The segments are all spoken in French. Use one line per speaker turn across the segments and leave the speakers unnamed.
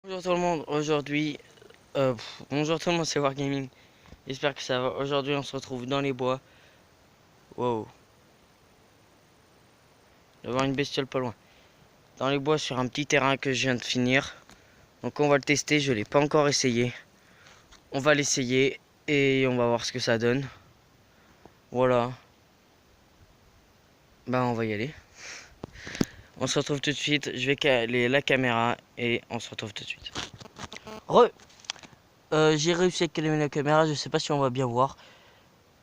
Bonjour tout le monde, aujourd'hui, bonjour tout le monde, c'est Wargaming. J'espère que ça va. Aujourd'hui, on se retrouve dans les bois. Wow, il va y avoir une bestiole pas loin. Dans les bois sur un petit terrain que je viens de finir. Donc on va le tester, je l'ai pas encore essayé. On va l'essayer et on va voir ce que ça donne. Voilà. Bah on va y aller. On se retrouve tout de suite, je vais caler la caméra et on se retrouve tout de suite. J'ai réussi à caler la caméra, je sais pas si on va bien voir.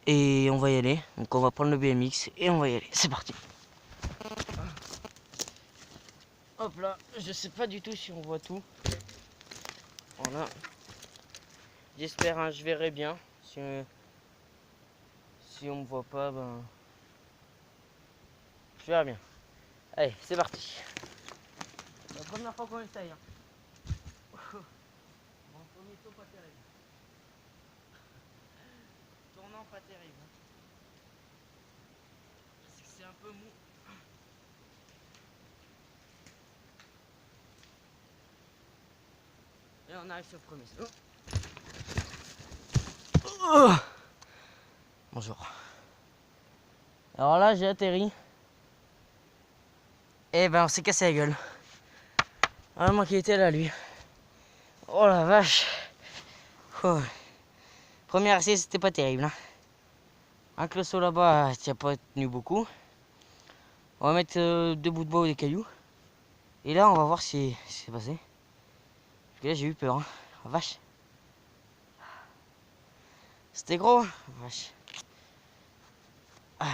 Et on va y aller. Donc on va prendre le BMX et on va y aller. C'est parti. Hop là, je sais pas du tout si on voit tout. Voilà. J'espère, hein, je verrai bien. Si on me voit pas, ben je verrai bien. Allez, c'est parti. La première fois qu'on essaye. Hein. Bon, premier saut pas terrible. Tournant pas terrible. Hein. Parce que c'est un peu mou. Et on arrive sur le premier saut. Oh. Bonjour. Alors là, j'ai atterri. Et ben, on s'est cassé la gueule. Vraiment qu'il était là, lui. Oh la vache. Oh. Premier essai, c'était pas terrible. Hein. Avec le saut là-bas, tu n'as pas tenu beaucoup. On va mettre deux bouts de bois ou des cailloux. Et là, on va voir si c'est passé. Parce que là, j'ai eu peur. Hein. Oh, vache. C'était gros. Hein. Vache. Ah.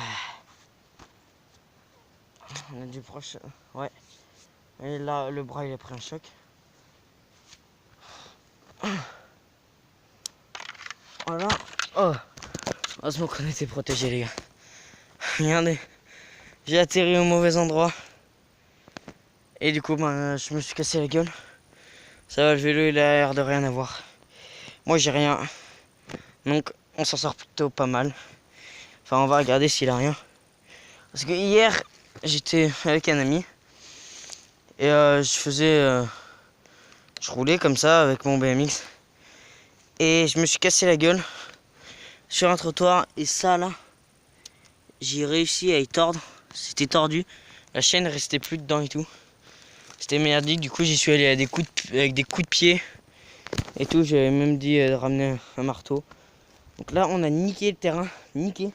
On a du proche. Ouais. Et là, le bras, il a pris un choc. Voilà. Oh. Heureusement qu'on était protégés, les gars. Regardez. J'ai atterri au mauvais endroit. Et du coup, ben, je me suis cassé la gueule. Ça va, le vélo, il a l'air de rien avoir. Moi, j'ai rien. Donc, on s'en sort plutôt pas mal. Enfin, on va regarder s'il a rien. Parce que hier, j'étais avec un ami. Et je roulais comme ça avec mon BMX. Et je me suis cassé la gueule sur un trottoir. Et ça, là, j'ai réussi à y tordre. C'était tordu. La chaîne restait plus dedans et tout. C'était merdique. Du coup, j'y suis allé avec des coups de pied. Et tout, j'avais même dit de ramener un marteau. Donc là, on a niqué le terrain. Niqué.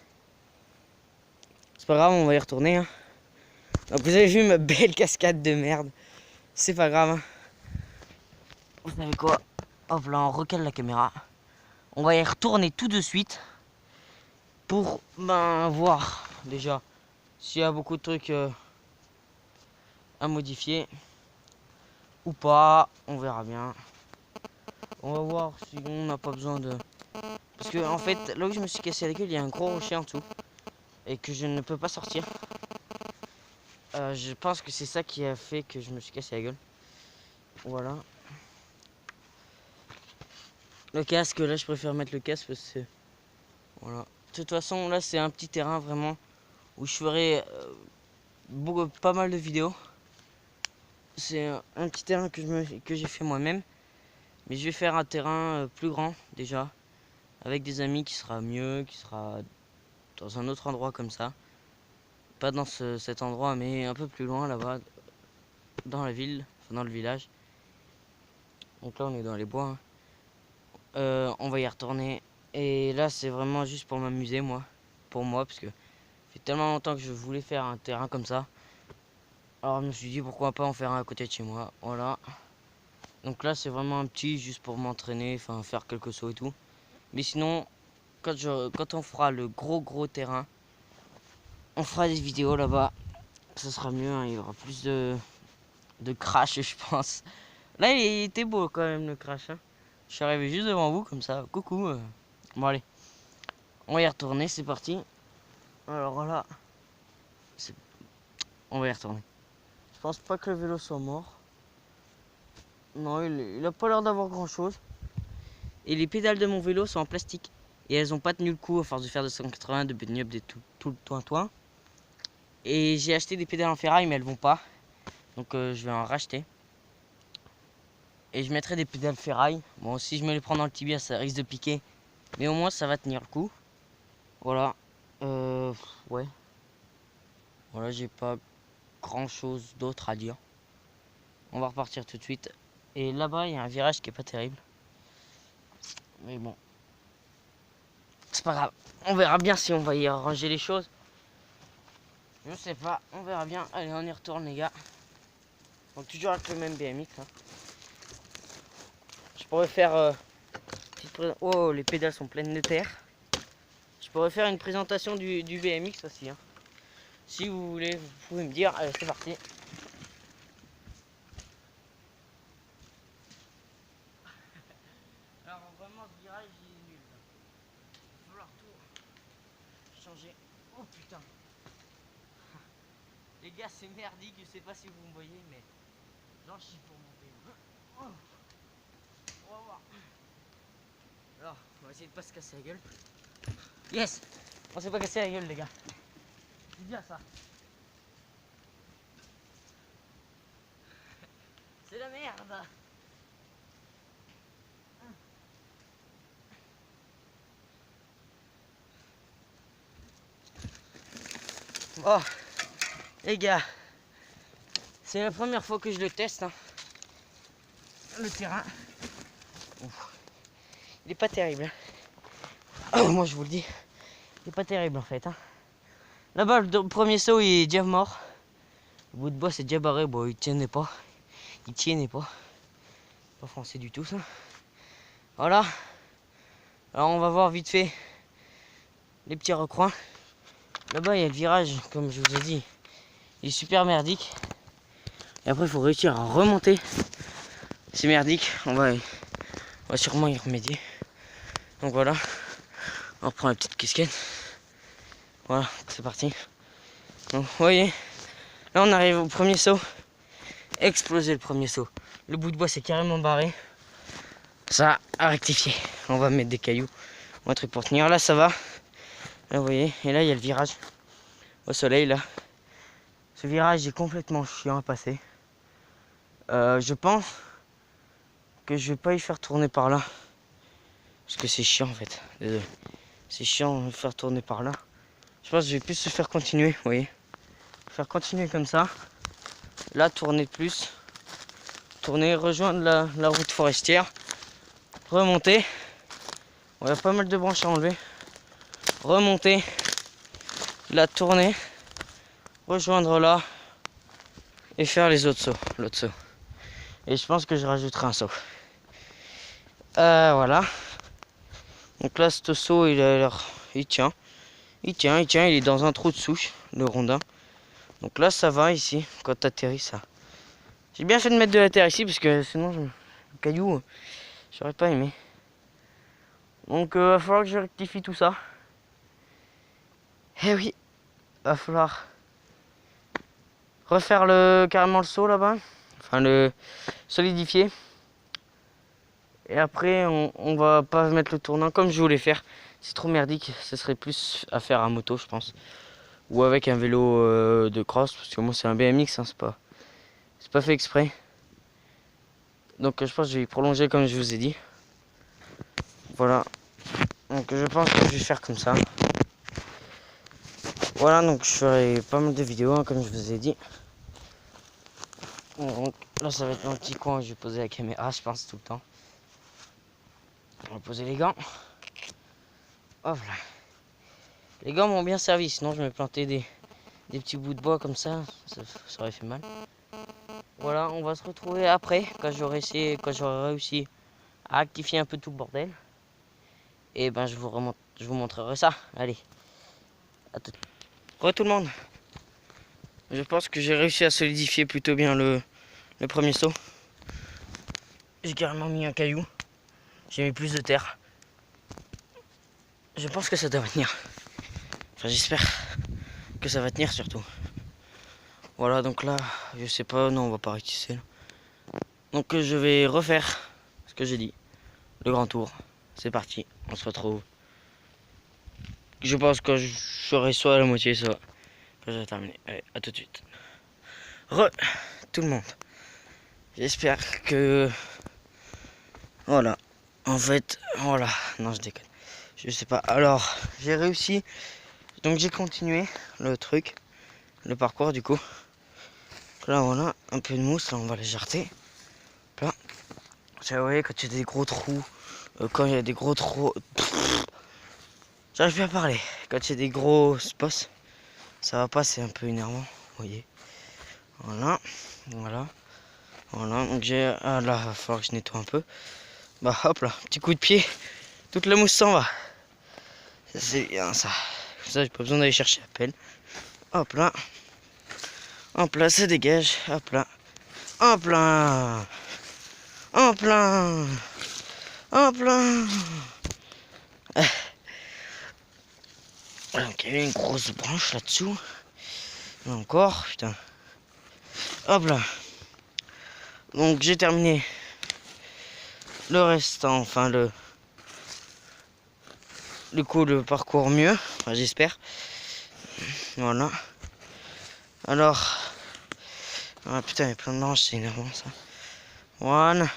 C'est pas grave, on va y retourner. Hein. Donc vous avez vu ma belle cascade de merde. C'est pas grave. Hein. Vous savez quoi? Hop là, on recale la caméra. On va y retourner tout de suite. Pour voir déjà s'il y a beaucoup de trucs à modifier. Ou pas. On verra bien. On va voir si on n'a pas besoin de... Parce que en fait, là où je me suis cassé la gueule, il y a un gros rocher en dessous. Et que je ne peux pas sortir. Je pense que c'est ça qui a fait que je me suis cassé la gueule. Voilà. Le casque, là je préfère mettre le casque parce que... Voilà. De toute façon, là c'est un petit terrain vraiment où je ferai pas mal de vidéos. C'est un petit terrain que j'ai fait moi-même. Mais je vais faire un terrain plus grand déjà. Avec des amis qui sera mieux, qui sera dans un autre endroit comme ça. Pas dans cet endroit mais un peu plus loin là-bas. Dans la ville, enfin dans le village. Donc là on est dans les bois. Hein. On va y retourner. Et là c'est vraiment juste pour m'amuser moi. Pour moi parce que ça fait tellement longtemps que je voulais faire un terrain comme ça. Alors je me suis dit pourquoi pas en faire un à côté de chez moi. Voilà. Donc là c'est vraiment un petit juste pour m'entraîner, enfin faire quelques sauts et tout. Mais sinon quand on fera le gros terrain, on fera des vidéos là-bas. Ça sera mieux, hein, il y aura plus de crash je pense. Là il était beau quand même le crash. Hein. Je suis arrivé juste devant vous comme ça. Coucou. Bon allez. On va y retourner, c'est parti. Alors là. On va y retourner. Je pense pas que le vélo soit mort. Non, il a pas l'air d'avoir grand chose. Et les pédales de mon vélo sont en plastique. Et elles ont pas tenu le coup à force de faire de 180, de bunny up, de tout le toin. Et j'ai acheté des pédales en ferraille mais elles vont pas. Donc je vais en racheter. Et je mettrai des pédales ferraille. Bon, si je me les prends dans le tibia, ça risque de piquer. Mais au moins, ça va tenir le coup. Voilà. Ouais. Voilà, j'ai pas grand chose d'autre à dire. On va repartir tout de suite. Et là-bas, il y a un virage qui est pas terrible. Mais bon. C'est pas grave. On verra bien si on va y arranger les choses. Je sais pas. On verra bien. Allez, on y retourne, les gars. Donc, toujours avec le même BMX. Hein. Je pourrais faire... Oh, les pédales sont pleines de terre. Je pourrais faire une présentation du BMX aussi. Hein. Si vous voulez, vous pouvez me dire. Allez, c'est parti. Alors vraiment, ce virage, il est nul. Il va falloir tout changer. Oh putain. Les gars, c'est merdique. Je sais pas si vous me voyez, mais j'en chie pour monter. Oh. On va voir. Alors, on va essayer de pas se casser la gueule. Yes! On s'est pas cassé la gueule, les gars. C'est bien ça. C'est la merde. Oh, les gars, c'est la première fois que je le teste. Hein. Le terrain, ouf. Il est pas terrible. Hein. Oh, moi, je vous le dis, il est pas terrible en fait. Hein. Là-bas, le premier saut, il est déjà mort. Le bout de bois, c'est déjà barré. Bon, il tienait pas. Il tienait pas. Pas français du tout, ça. Voilà. Alors, on va voir vite fait les petits recoins. Là-bas, il y a le virage, comme je vous ai dit. Il est super merdique. Et après, il faut réussir à remonter. C'est merdique. On va sûrement y remédier. Donc voilà. On reprend la petite casquette. Voilà, c'est parti. Donc, vous voyez, là, on arrive au premier saut. Exploser le premier saut. Le bout de bois, c'est carrément barré. Ça a rectifié. On va mettre des cailloux. Un truc pour tenir. Là, ça va. Là, vous voyez. Et là, il y a le virage. Au soleil, là. Ce virage est complètement chiant à passer. Je pense que je vais pas y faire tourner par là. Parce que c'est chiant, en fait. Désolé. C'est chiant de faire tourner par là. Je pense que je vais plus se faire continuer, vous voyez. Faire continuer comme ça. Là, tourner plus. Tourner, rejoindre la route forestière. Remonter. Il y a pas mal de branches à enlever. Remonter. La tourner. Rejoindre là. Et faire les autres sauts. L'autre saut. Et je pense que je rajouterai un saut. Voilà. Donc là, ce saut, il a l'air... Il tient. Il est dans un trou de souche, le rondin. Donc là, ça va ici, quand t'atterris, ça. J'ai bien fait de mettre de la terre ici, parce que sinon, le caillou, j'aurais pas aimé. Donc, va falloir que je rectifie tout ça. Eh oui, va falloir refaire carrément le saut là-bas. Enfin, le solidifier. Et après, on va pas mettre le tournant comme je voulais faire. C'est trop merdique, ce serait plus à faire à moto, je pense. Ou avec un vélo de cross, parce que moi c'est un BMX, hein, c'est pas fait exprès. Donc je pense que je vais y prolonger comme je vous ai dit. Voilà. Donc je pense que je vais faire comme ça. Voilà, donc je ferai pas mal de vidéos, hein, comme je vous ai dit. Donc là ça va être mon petit coin où je vais poser la caméra, je pense, tout le temps. On va poser les gants. Oh, voilà. Les gants m'ont bien servi, sinon je me plantais des petits bouts de bois comme ça aurait fait mal. Voilà, on va se retrouver après, quand j'aurai réussi à rectifier un peu tout le bordel. Et ben je vous montrerai ça. Allez, à tout. Re tout le monde. Je pense que j'ai réussi à solidifier plutôt bien le premier saut. J'ai carrément mis un caillou. J'ai mis plus de terre. Je pense que ça doit tenir. Enfin, j'espère que ça va tenir surtout. Voilà, donc là, je sais pas, non, on va pas rectifier là. Donc je vais refaire ce que j'ai dit. Le grand tour. C'est parti, on se retrouve. Je pense que je serai soit à la moitié, soit quand j'aurai terminé. Allez, à tout de suite. Tout le monde. J'espère que Voilà. En fait, voilà. Non, je déconne. Je sais pas. Alors, j'ai réussi. Donc j'ai continué le truc, le parcours du coup. Là, voilà, un peu de mousse. Là, on va les jarter. Là. Vous voyez, quand il y a des gros trous, quand il y a des gros trous, j'arrive plus à parler. Quand il y a des gros spots, ça va pas, c'est un peu énervant. Vous voyez. Voilà, voilà, voilà. Donc j'ai, ah là, va falloir que je nettoie un peu. Bah hop là, petit coup de pied, toute la mousse s'en va. Ça c'est bien ça. Comme ça, j'ai pas besoin d'aller chercher la pelle. Hop là, ça dégage. Hop là, hop là, hop là, hop là. Donc il y avait une grosse branche là-dessous. Et encore, putain. Hop là. Donc j'ai terminé le restant, enfin le coup le parcours mieux, enfin, j'espère. Voilà. Alors, ah putain, il y a plein de branches, c'est énervant ça. Voilà.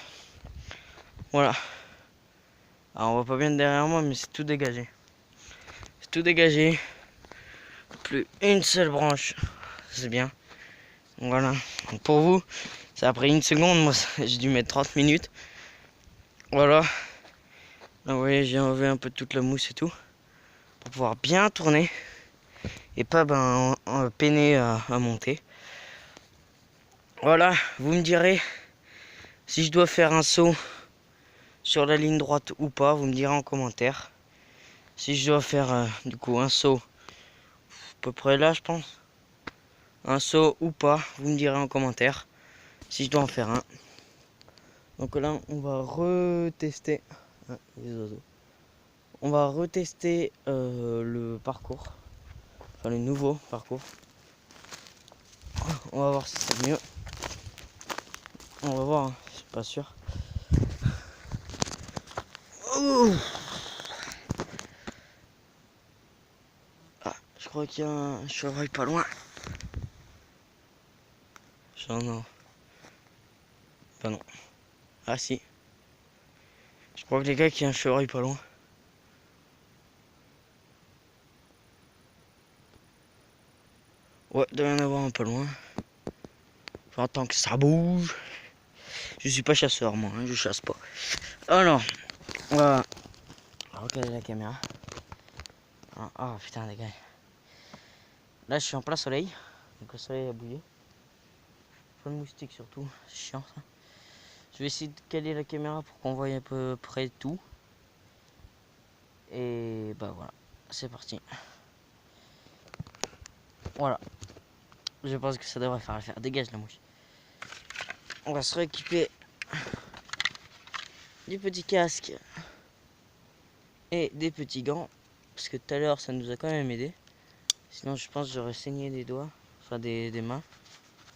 Voilà. Alors on voit pas bien derrière moi, mais c'est tout dégagé. C'est tout dégagé. Plus une seule branche. C'est bien. Voilà. Donc pour vous, ça a pris une seconde. Moi, j'ai dû mettre 30 minutes. Voilà. Là, vous voyez, j'ai enlevé un peu de toute la mousse et tout. Pour pouvoir bien tourner. Et pas peiner à monter. Voilà. Vous me direz si je dois faire un saut sur la ligne droite ou pas. Vous me direz en commentaire. Si je dois faire du coup un saut à peu près là, je pense. Un saut ou pas, vous me direz en commentaire si je dois en faire un. Donc là, on va retester. Ah, les oiseaux. On va retester le parcours. Enfin, le nouveau parcours. On va voir si c'est mieux. On va voir, hein, je suis pas sûr. Ouh. Ah, je crois qu'il y a un chevreuil pas loin. J'en ai. Bah non. Ah si. Je crois que les gars, qu'il y a un chevreuil pas loin. Ouais, il doit y en avoir un pas loin. J'entends que ça bouge. Je suis pas chasseur moi, hein, je chasse pas. Alors, on va regarder la caméra. Ah putain les gars. Là je suis en plein soleil. Donc le soleil a bouillé. Plein de moustiques surtout, c'est chiant ça. Je vais essayer de caler la caméra pour qu'on voie à peu près tout. Et bah voilà, c'est parti. Voilà. Je pense que ça devrait faire l'affaire. Dégage la mouche. On va se rééquiper du petit casque et des petits gants. Parce que tout à l'heure ça nous a quand même aidé. Sinon je pense que j'aurais saigné des doigts. Enfin des mains.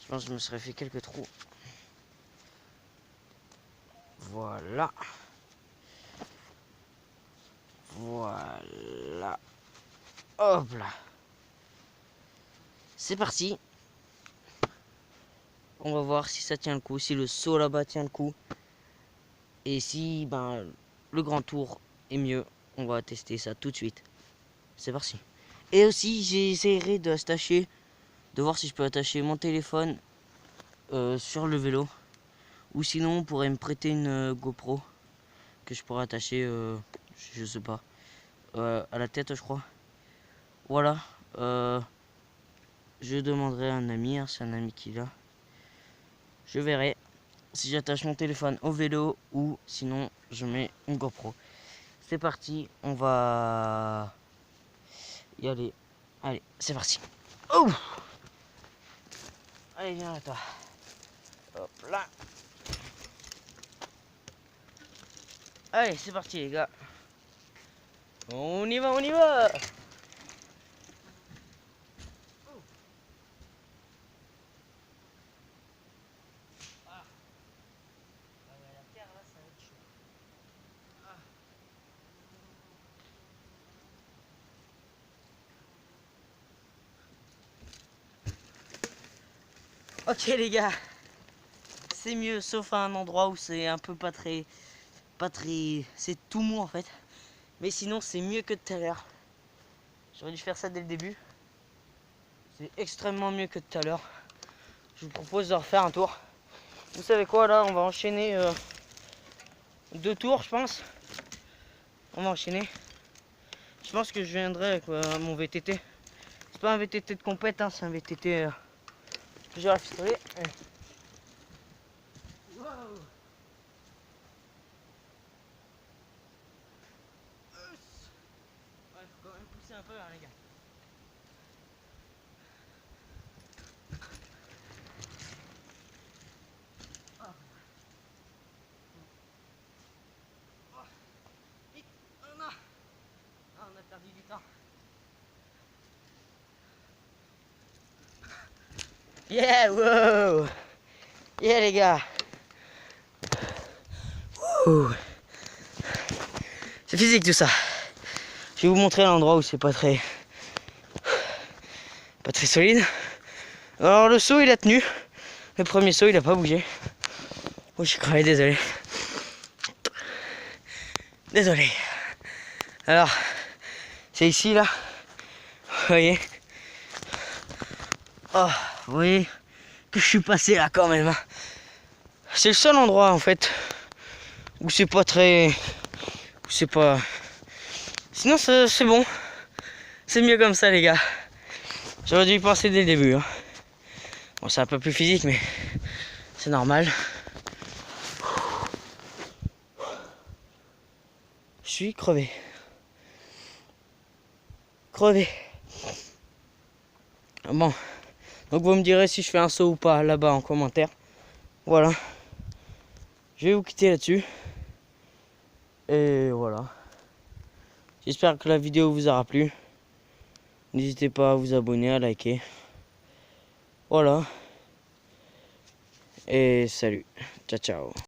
Je pense que je me serais fait quelques trous. Voilà. Voilà. Hop là. C'est parti. On va voir si ça tient le coup, si le saut là-bas tient le coup. Et si le grand tour est mieux, on va tester ça tout de suite. C'est parti. Et aussi j'essaierai d'attacher, de voir si je peux attacher mon téléphone sur le vélo. Ou sinon on pourrait me prêter une GoPro que je pourrais attacher, je sais pas, à la tête je crois. Voilà. Je demanderai à un ami, hein, c'est un ami qui l'a. Je verrai si j'attache mon téléphone au vélo ou sinon je mets une GoPro. C'est parti, on va y aller. Allez, c'est parti. Oh, allez, viens là toi. Hop là. Allez, c'est parti les gars. On y va, on y va. Ok les gars, c'est mieux sauf à un endroit où c'est un peu pas très pas très... c'est tout mou en fait. Mais sinon c'est mieux que tout à l'heure. J'aurais dû faire ça dès le début. C'est extrêmement mieux que tout à l'heure. Je vous propose de refaire un tour. Vous savez quoi, là on va enchaîner 2 tours je pense. On va enchaîner. Je pense que je viendrai avec mon VTT. C'est pas un VTT de compète, hein, c'est un VTT que j'ai rafistolé. Wow. Ouais, faut quand même pousser un peu hein, les gars. Oh. Oh. Vite. Oh non. Ah, on a perdu du temps. Yeah, wow. Yeah les gars. Ouh. C'est physique tout ça. Je vais vous montrer l'endroit où c'est pas très solide. Alors le saut il a tenu. Le premier saut il a pas bougé. Oh je suis crevé, désolé. Désolé. Alors c'est ici là. Vous voyez. Oh, vous voyez que je suis passé là quand même. C'est le seul endroit en fait où c'est pas très... où c'est pas... Sinon c'est bon. C'est mieux comme ça les gars. J'aurais dû y penser dès le début. Hein. Bon c'est un peu plus physique mais c'est normal. Je suis crevé. Crevé. Bon. Donc vous me direz si je fais un saut ou pas là-bas en commentaire. Voilà. Je vais vous quitter là-dessus. Et voilà. J'espère que la vidéo vous aura plu. N'hésitez pas à vous abonner, à liker. Voilà. Et salut. Ciao ciao.